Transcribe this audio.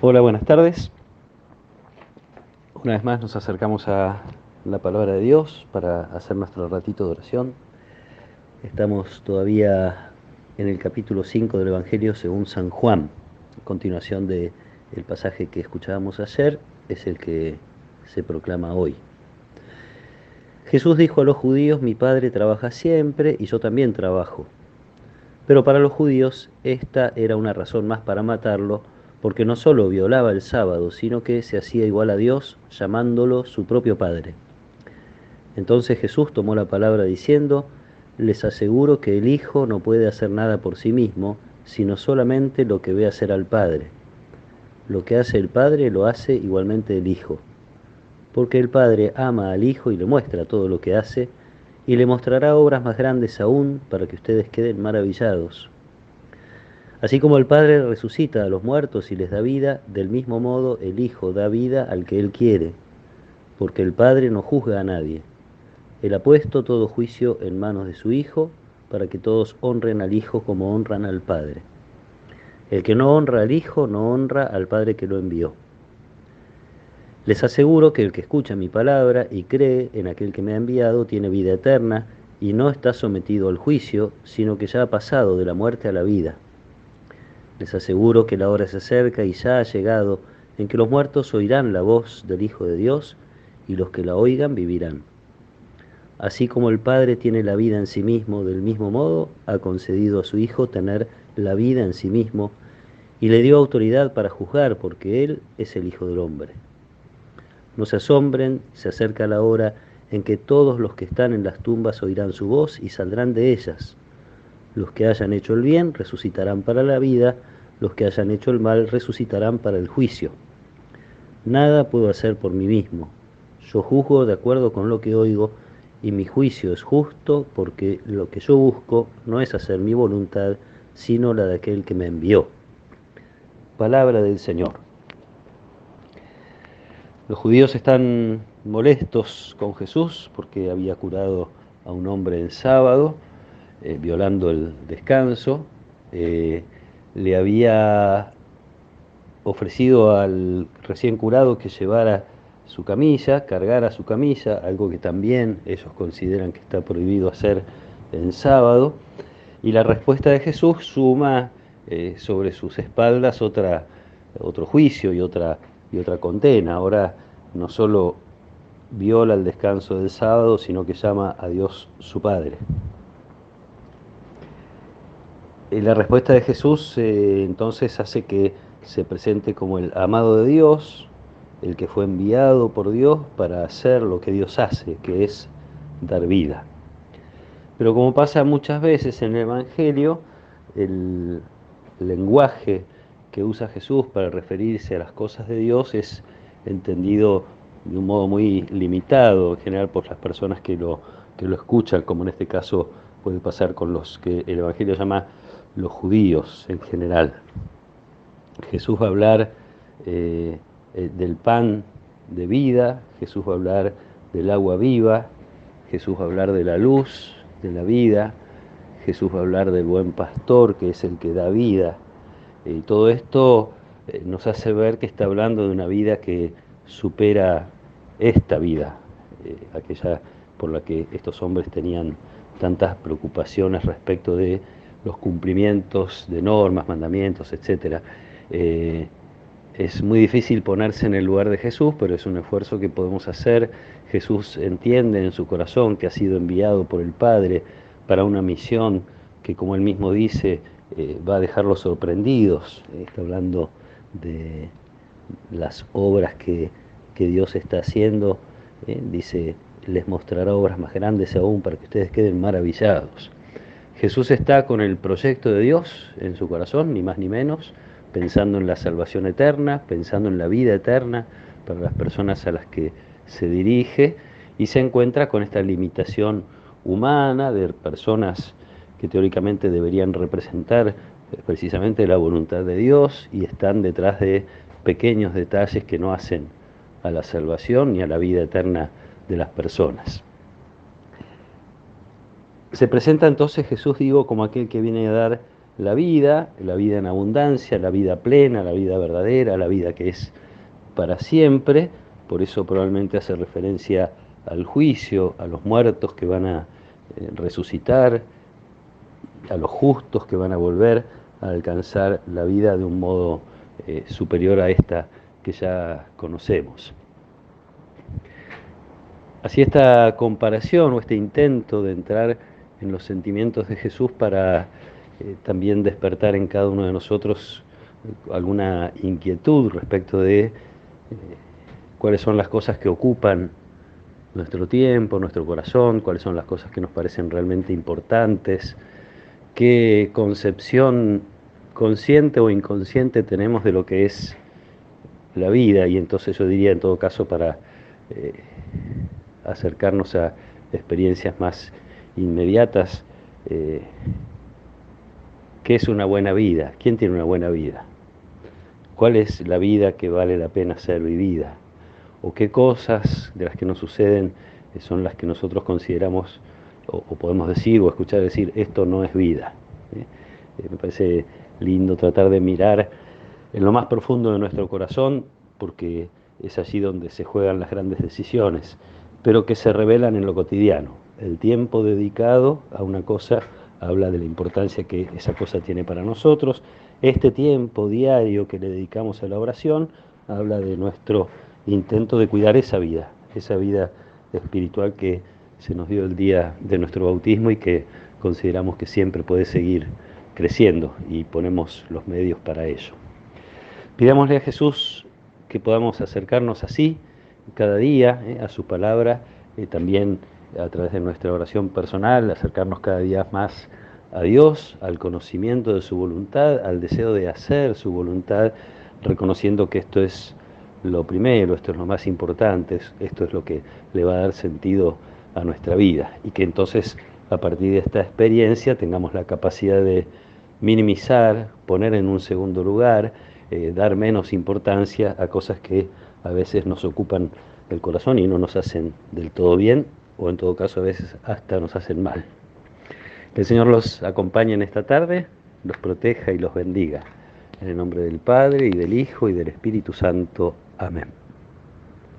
Hola, buenas tardes. Una vez más nos acercamos a la palabra de Dios para hacer nuestro ratito de oración. Estamos todavía en el capítulo 5 del Evangelio según San Juan. A continuación del pasaje que escuchábamos ayer es el que se proclama hoy. Jesús dijo a los judíos: mi Padre trabaja siempre y yo también trabajo. Pero para los judíos esta era una razón más para matarlo, porque no solo violaba el sábado, sino que se hacía igual a Dios, llamándolo su propio Padre. Entonces Jesús tomó la palabra diciendo: les aseguro que el Hijo no puede hacer nada por sí mismo, sino solamente lo que ve hacer al Padre. Lo que hace el Padre lo hace igualmente el Hijo, porque el Padre ama al Hijo y le muestra todo lo que hace, y le mostrará obras más grandes aún para que ustedes queden maravillados. Así como el Padre resucita a los muertos y les da vida, del mismo modo el Hijo da vida al que Él quiere, porque el Padre no juzga a nadie. Él ha puesto todo juicio en manos de su Hijo, para que todos honren al Hijo como honran al Padre. El que no honra al Hijo no honra al Padre que lo envió. Les aseguro que el que escucha mi palabra y cree en aquel que me ha enviado tiene vida eterna y no está sometido al juicio, sino que ya ha pasado de la muerte a la vida. Les aseguro que la hora se acerca y ya ha llegado en que los muertos oirán la voz del Hijo de Dios, y los que la oigan vivirán. Así como el Padre tiene la vida en sí mismo, del mismo modo ha concedido a su Hijo tener la vida en sí mismo, y le dio autoridad para juzgar, porque Él es el Hijo del Hombre. No se asombren, se acerca la hora en que todos los que están en las tumbas oirán su voz y saldrán de ellas. Los que hayan hecho el bien resucitarán para la vida, los que hayan hecho el mal resucitarán para el juicio. Nada puedo hacer por mí mismo. Yo juzgo de acuerdo con lo que oigo, y mi juicio es justo, porque lo que yo busco no es hacer mi voluntad, sino la de aquel que me envió. Palabra del Señor. Los judíos están molestos con Jesús porque había curado a un hombre en sábado, violando el descanso. Le había ofrecido al recién curado que llevara su camilla, cargara su camilla, algo que también ellos consideran que está prohibido hacer en sábado. Y la respuesta de Jesús suma sobre sus espaldas otro juicio y otra condena. Ahora no solo viola el descanso del sábado, sino que llama a Dios su Padre. La respuesta de Jesús entonces hace que se presente como el amado de Dios, el que fue enviado por Dios para hacer lo que Dios hace, que es dar vida. Pero como pasa muchas veces en el Evangelio, el lenguaje que usa Jesús para referirse a las cosas de Dios es entendido de un modo muy limitado, en general por las personas que lo escuchan, como en este caso puede pasar con los que el Evangelio llama los judíos en general. Jesús va a hablar del pan de vida, Jesús va a hablar del agua viva, Jesús va a hablar de la luz de la vida, Jesús va a hablar del buen pastor, que es el que da vida. Y todo esto nos hace ver que está hablando de una vida que supera esta vida, aquella por la que estos hombres tenían tantas preocupaciones respecto de los cumplimientos de normas, mandamientos, etc. Es muy difícil ponerse en el lugar de Jesús, pero es un esfuerzo que podemos hacer. Jesús entiende en su corazón que ha sido enviado por el Padre para una misión que, como él mismo dice, va a dejarlos sorprendidos. Está hablando de las obras que Dios está haciendo. Dice, les mostrará obras más grandes aún para que ustedes queden maravillados. Jesús está con el proyecto de Dios en su corazón, ni más ni menos, pensando en la salvación eterna, pensando en la vida eterna para las personas a las que se dirige, y se encuentra con esta limitación humana de personas que teóricamente deberían representar precisamente la voluntad de Dios, y están detrás de pequeños detalles que no hacen a la salvación ni a la vida eterna de las personas. Se presenta entonces Jesús, digo, como aquel que viene a dar la vida en abundancia, la vida plena, la vida verdadera, la vida que es para siempre. Por eso probablemente hace referencia al juicio, a los muertos que van a resucitar, a los justos que van a volver a alcanzar la vida de un modo superior a esta que ya conocemos. Así esta comparación o este intento de entrar en los sentimientos de Jesús para también despertar en cada uno de nosotros alguna inquietud respecto de cuáles son las cosas que ocupan nuestro tiempo, nuestro corazón, cuáles son las cosas que nos parecen realmente importantes, qué concepción consciente o inconsciente tenemos de lo que es la vida. Y entonces yo diría en todo caso para acercarnos a experiencias más inmediatas, ¿qué es una buena vida? ¿Quién tiene una buena vida? ¿Cuál es la vida que vale la pena ser vivida? ¿O qué cosas de las que nos suceden son las que nosotros consideramos o podemos decir o escuchar decir esto no es vida? Me parece lindo tratar de mirar en lo más profundo de nuestro corazón, porque es allí donde se juegan las grandes decisiones, pero que se revelan en lo cotidiano. El tiempo dedicado a una cosa habla de la importancia que esa cosa tiene para nosotros. Este tiempo diario que le dedicamos a la oración habla de nuestro intento de cuidar esa vida espiritual que se nos dio el día de nuestro bautismo y que consideramos que siempre puede seguir creciendo, y ponemos los medios para ello. Pidámosle a Jesús que podamos acercarnos así cada día a su palabra, también a través de nuestra oración personal, acercarnos cada día más a Dios, al conocimiento de su voluntad, al deseo de hacer su voluntad, reconociendo que esto es lo primero, esto es lo más importante, esto es lo que le va a dar sentido a nuestra vida, y que entonces a partir de esta experiencia tengamos la capacidad de minimizar, poner en un segundo lugar, dar menos importancia a cosas que a veces nos ocupan el corazón y no nos hacen del todo bien, o en todo caso a veces hasta nos hacen mal. Que el Señor los acompañe en esta tarde, los proteja y los bendiga. En el nombre del Padre, y del Hijo, y del Espíritu Santo. Amén.